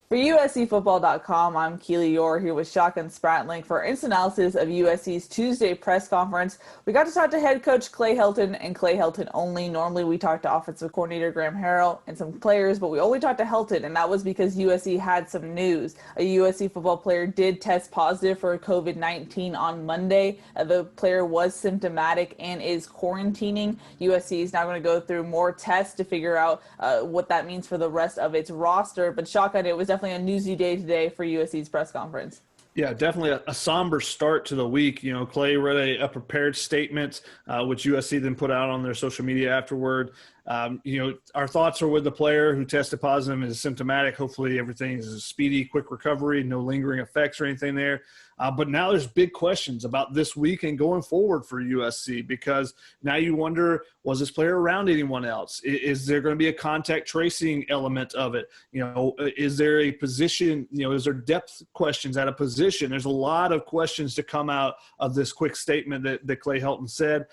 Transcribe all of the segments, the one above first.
For USCFootball.com, I'm Keely Eure here with Shotgun Spratling for our instant analysis of USC's Tuesday press conference. We got to talk to head coach Clay Helton and Clay Helton only. Normally we talk to offensive coordinator Graham Harrell and some players, but we only talked to Helton, and that was because USC had some news. A USC football player did test positive for COVID-19 on Monday. The player was symptomatic and is quarantining. USC is now going to go through more tests to figure out what that means for the rest of its roster. But Shotgun, it was definitely a newsy day today for USC's press conference. Yeah, definitely a somber start to the week. You know, Clay read a prepared statement, which USC then put out on their social media afterward. Our thoughts are with the player who tested positive and is symptomatic. Hopefully everything is a speedy, quick recovery, no lingering effects or anything there. But now there's big questions about this week and going forward for USC, because now you wonder, was this player around anyone else? Is there going to be a contact tracing element of it? You know, is there a position, is there depth questions at a position? There's a lot of questions to come out of this quick statement that Clay Helton said.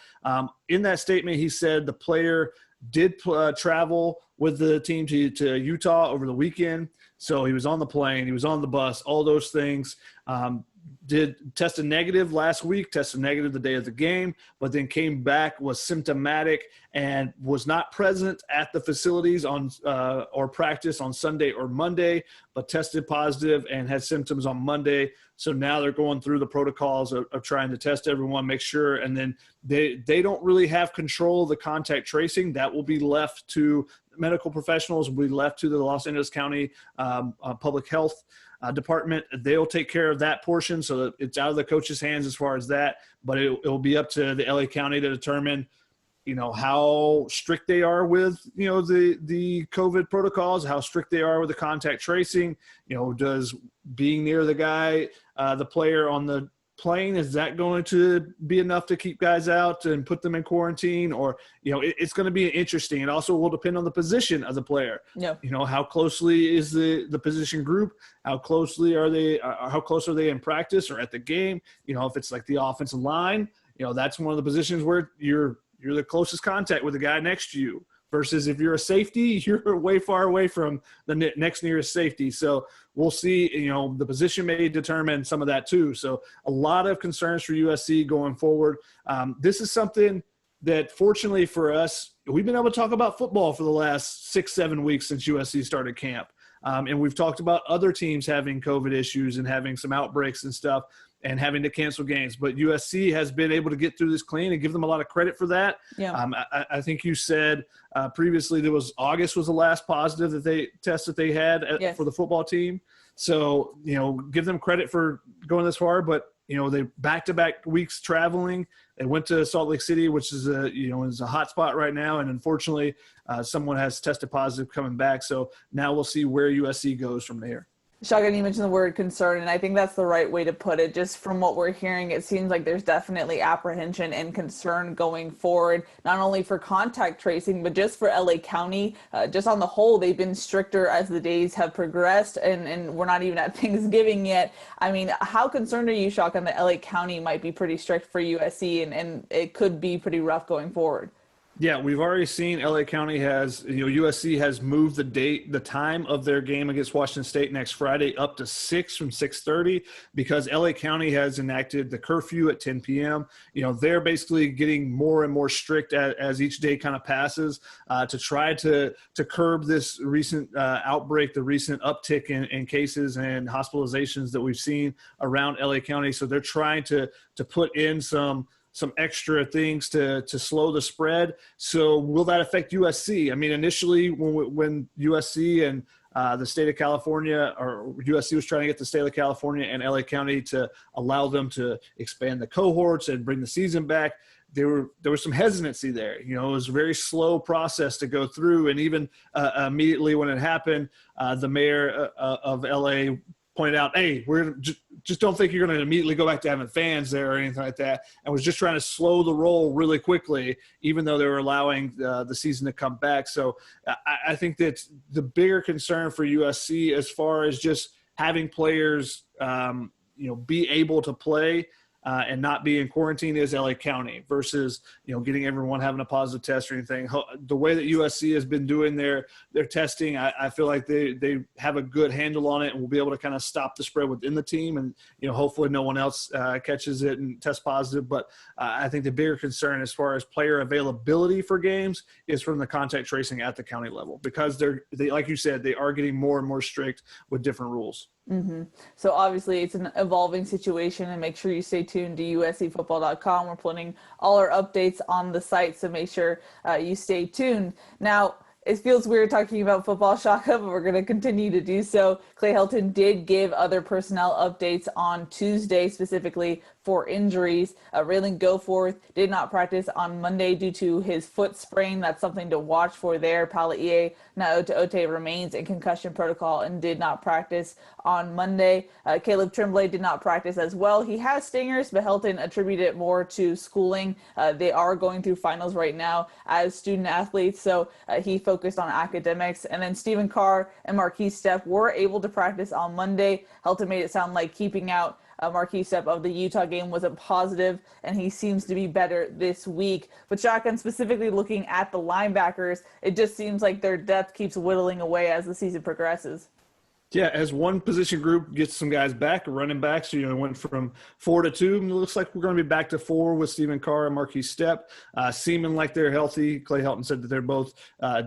In that statement, he said the player did travel with the team to Utah over the weekend. So he was on the plane, he was on the bus, all those things. Did tested negative last week, tested negative the day of the game, but then came back, was symptomatic, and was not present at the facilities on or practice on Sunday or Monday, but tested positive and had symptoms on Monday. So now they're going through the protocols of trying to test everyone, make sure, and then they don't really have control of the contact tracing. That will be left to medical professionals, will be left to the Los Angeles County Public Health Department. They'll take care of that portion, so that it's out of the coach's hands as far as that. But it'll be up to the LA County to determine, how strict they are with, the COVID protocols, how strict they are with the contact tracing. Does being near the guy, the player on the plane, is that going to be enough to keep guys out and put them in quarantine? Or, it's going to be interesting. It also will depend on the position of the player. Yeah. How closely is the position group? How closely are they? How close are they in practice or at the game? If it's like the offensive line, that's one of the positions where you're the closest contact with the guy next to you. Versus if you're a safety, you're way far away from the next nearest safety. So we'll see, the position may determine some of that too. So a lot of concerns for USC going forward. This is something that, fortunately for us, we've been able to talk about football for the last 6-7 weeks since USC started camp. And we've talked about other teams having COVID issues and having some outbreaks and stuff and having to cancel games. But USC has been able to get through this clean, and give them a lot of credit for that. Yeah. I think you said previously August was the last positive that they had Yes. for the football team. So, give them credit for going this far. But, they back-to-back weeks traveling. They went to Salt Lake City, which is a hot spot right now. And unfortunately, someone has tested positive coming back. So now we'll see where USC goes from there. Shotgun, you mentioned the word concern, and I think that's the right way to put it. Just from what we're hearing, it seems like there's definitely apprehension and concern going forward, not only for contact tracing, but just for LA County. Just on the whole, they've been stricter as the days have progressed, and we're not even at Thanksgiving yet. I mean, how concerned are you, Shotgun, that LA County might be pretty strict for USC, and it could be pretty rough going forward? Yeah, we've already seen LA County has, USC has moved the time of their game against Washington State next Friday up to 6 from 6:30, because LA County has enacted the curfew at 10 p.m. They're basically getting more and more strict as each day kind of passes to try to curb this recent outbreak, the recent uptick in cases and hospitalizations that we've seen around LA County. So they're trying to put in some extra things to slow the spread. So will that affect USC? I mean, initially when USC and the state of California, or USC was trying to get the state of California and LA County to allow them to expand the cohorts and bring the season back, there was some hesitancy there. It was a very slow process to go through. And even immediately when it happened, the mayor of LA pointed out, hey, we're just don't think you're going to immediately go back to having fans there or anything like that, and was just trying to slow the roll really quickly, even though they were allowing the season to come back. So I think that the bigger concern for USC, as far as just having players, be able to play, and not be in quarantine is LA County versus, getting everyone having a positive test or anything. The way that USC has been doing their testing, I feel like they have a good handle on it and will be able to kind of stop the spread within the team. And, hopefully no one else catches it and tests positive. But I think the bigger concern as far as player availability for games is from the contact tracing at the county level, because they like you said, they are getting more and more strict with different rules. Mm-hmm. So obviously it's an evolving situation, and make sure you stay tuned to uscfootball.com. We're putting all our updates on the site, so make sure you stay tuned. Now, it feels weird talking about football, Shaka, but we're going to continue to do so. Clay Helton did give other personnel updates on Tuesday, specifically for injuries. Raylan Goforth did not practice on Monday due to his foot sprain. That's something to watch for there. Palai'e Naote'ote remains in concussion protocol and did not practice on Monday. Caleb Tremblay did not practice as well. He has stingers, but Helton attributed it more to schooling. They are going through finals right now as student athletes, so he focused on academics. And then Stephen Carr and Marquise Stepp were able to practice on Monday. Helton made it sound like keeping out Marquise Stepp of the Utah game wasn't positive, and he seems to be better this week. But Shotgun, specifically looking at the linebackers, it just seems like their depth keeps whittling away as the season progresses. Yeah, as one position group gets some guys back, running backs, it went from 4 to 2. And it looks like we're going to be back to 4 with Stephen Carr and Marquise Stepp, seeming like they're healthy. Clay Helton said that they're both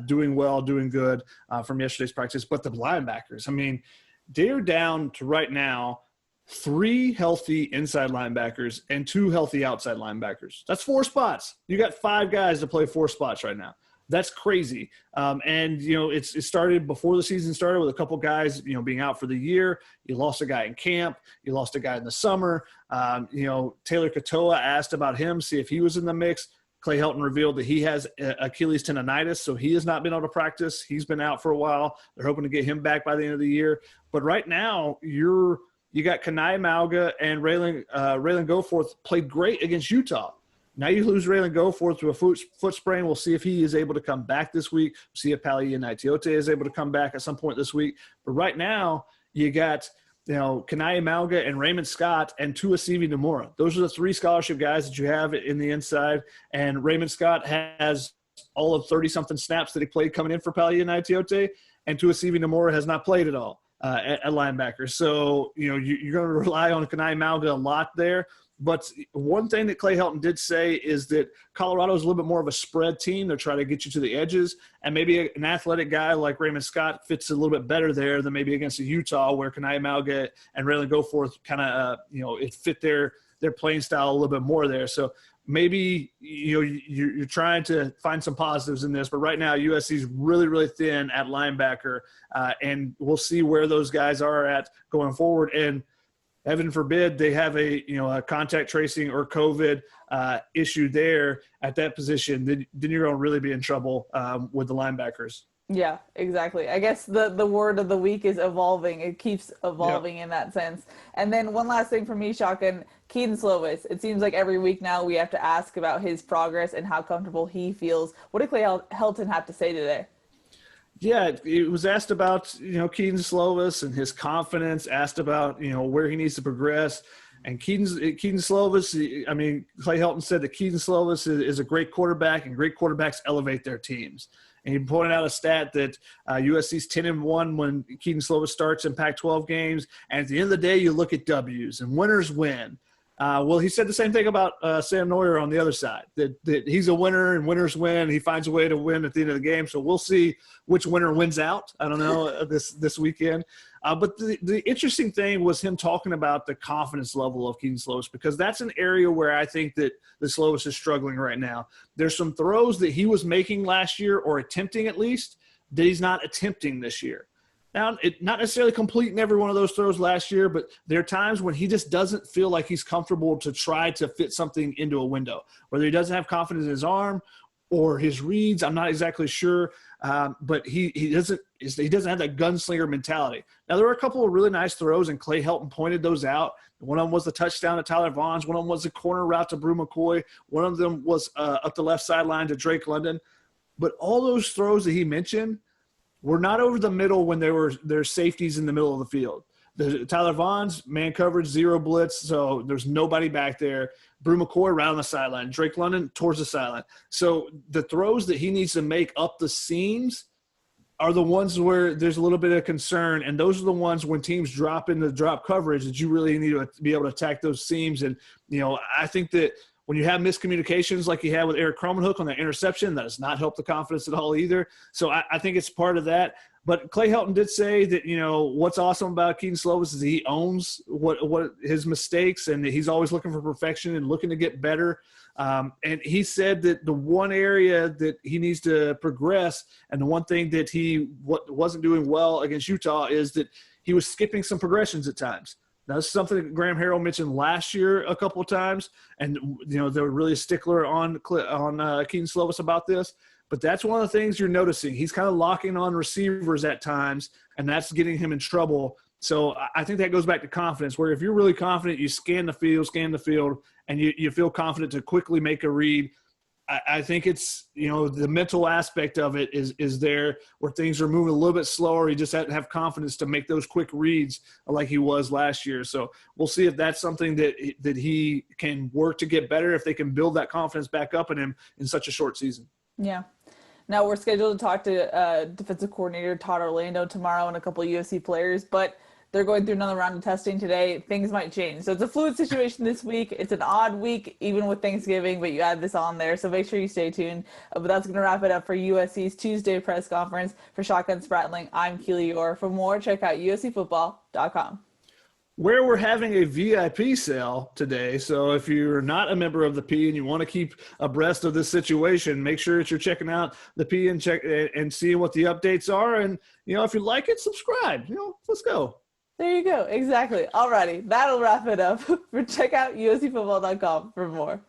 doing well, doing good from yesterday's practice. But the linebackers, they're down to right now 3 healthy inside linebackers and 2 healthy outside linebackers. That's 4 spots. You got 5 guys to play 4 spots right now. That's crazy. It started before the season started with a couple guys, being out for the year. You lost a guy in camp. You lost a guy in the summer. Taylor Katoa asked about him, see if he was in the mix. Clay Helton revealed that he has Achilles tendonitis, so he has not been able to practice. He's been out for a while. They're hoping to get him back by the end of the year. But right now, you got Kanai Mauga and Raylan Goforth played great against Utah. Now you lose Raylan Goforth to a foot sprain. We'll see if he is able to come back this week. We'll see if Palai'e Naote'ote is able to come back at some point this week. But right now, you got Kanai Mauga and Raymond Scott and Tuasivi Nomura. Those are the 3 scholarship guys that you have in the inside. And Raymond Scott has all of 30-something snaps that he played coming in for Palai'e Naote'ote, and Tuasivi Nomura has not played at all at linebacker. So, you're going to rely on Kanai Mauga a lot there. But one thing that Clay Helton did say is that Colorado is a little bit more of a spread team. They're trying to get you to the edges, and maybe an athletic guy like Raymond Scott fits a little bit better there than maybe against a Utah where Kanai Mauga and Raylan Goforth kind of, it fit their playing style a little bit more there. So maybe, you're trying to find some positives in this, but right now USC is really, really thin at linebacker, and we'll see where those guys are at going forward. And heaven forbid they have a contact tracing or COVID issue there at that position, then you're going to really be in trouble with the linebackers. Yeah, exactly. I guess the word of the week is evolving. It keeps evolving in that sense. And then one last thing for me, Shotgun, Kedon Slovis. It seems like every week now we have to ask about his progress and how comfortable he feels. What did Clay Helton have to say today? Yeah, it was asked about, Kedon Slovis and his confidence, asked about, where he needs to progress. And Kedon Slovis, Clay Helton said that Kedon Slovis is a great quarterback, and great quarterbacks elevate their teams. And he pointed out a stat that USC's 10-1 when Kedon Slovis starts in Pac-12 games. And at the end of the day, you look at W's, and winners win. Well, he said the same thing about Sam Neuer on the other side, that he's a winner and winners win. He finds a way to win at the end of the game. So we'll see which winner wins out. I don't know this weekend. But the interesting thing was him talking about the confidence level of Kedon Slovis, because that's an area where I think that the Slovis is struggling right now. There's some throws that he was making last year, or attempting at least, that he's not attempting this year. Now, not necessarily completing every one of those throws last year, but there are times when he just doesn't feel like he's comfortable to try to fit something into a window, whether he doesn't have confidence in his arm or his reads. I'm not exactly sure, but he doesn't have that gunslinger mentality. Now, there were a couple of really nice throws, and Clay Helton pointed those out. One of them was the touchdown to Tyler Vaughns. One of them was the corner route to Brew McCoy. One of them was up the left sideline to Drake London. But all those throws that he mentioned were not over the middle when there's safeties in the middle of the field. Tyler Vaughn's man coverage, 0 blitz, so there's nobody back there. Brew McCoy around the sideline. Drake London towards the sideline. So the throws that he needs to make up the seams are the ones where there's a little bit of concern, and those are the ones when teams drop into drop coverage that you really need to be able to attack those seams. And, I think that when you have miscommunications like you had with Eric Cromenhook on that interception, that does not help the confidence at all either. So I think it's part of that. But Clay Helton did say that, what's awesome about Keaton Slovis is he owns what his mistakes, and he's always looking for perfection and looking to get better. And he said that the one area that he needs to progress, and the one thing that he wasn't doing well against Utah, is that he was skipping some progressions at times. Now, this is something that Graham Harrell mentioned last year a couple of times, and they were really a stickler on Keaton Slovis about this. But that's one of the things you're noticing. He's kind of locking on receivers at times, and that's getting him in trouble. So I think that goes back to confidence, where if you're really confident, you scan the field, and you feel confident to quickly make a read. I think it's, the mental aspect of it is there, where things are moving a little bit slower. You just have to have confidence to make those quick reads like he was last year. So we'll see if that's something that he can work to get better, if they can build that confidence back up in him in such a short season. Yeah. Now we're scheduled to talk to defensive coordinator Todd Orlando tomorrow and a couple of USC players, but they're going through another round of testing today. Things might change. So it's a fluid situation this week. It's an odd week, even with Thanksgiving, but you add this on there. So make sure you stay tuned. But that's going to wrap it up for USC's Tuesday press conference. For Shotgun Spratling, I'm Keely Eure. For more, check out uscfootball.com. Where we're having a VIP sale today. So if you're not a member of the P and you want to keep abreast of this situation, make sure that you're checking out the P and seeing what the updates are. And, if you like it, subscribe. Let's go. There you go. Exactly. Alrighty. That'll wrap it up. Check out uscfootball.com for more.